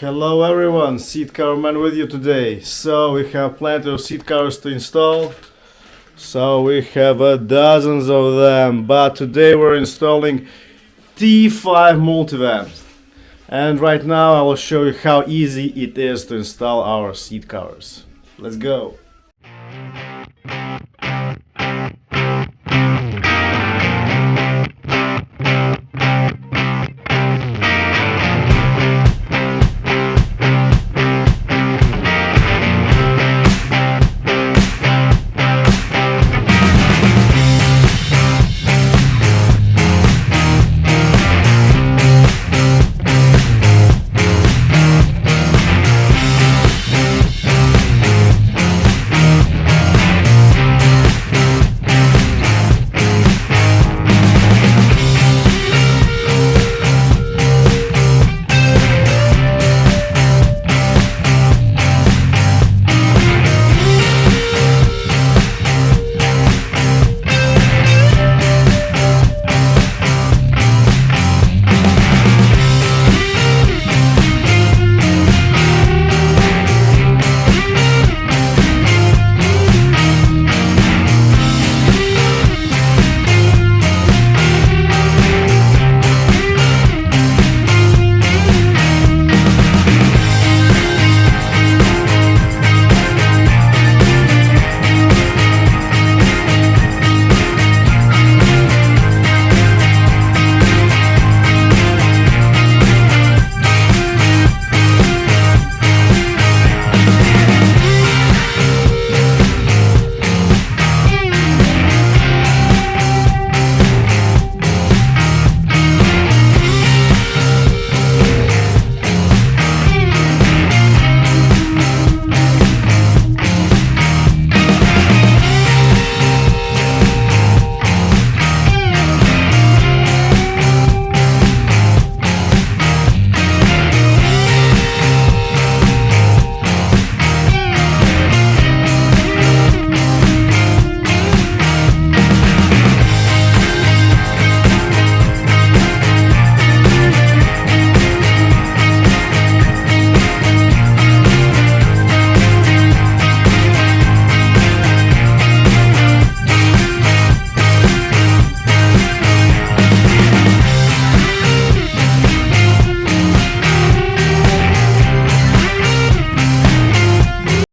Hello everyone, seat cover man with you today. So we have plenty of seat covers to install. So we have dozens of them, but today we're installing T5 Multivan. And right now I will show you how easy it is to install our seat covers. Let's go.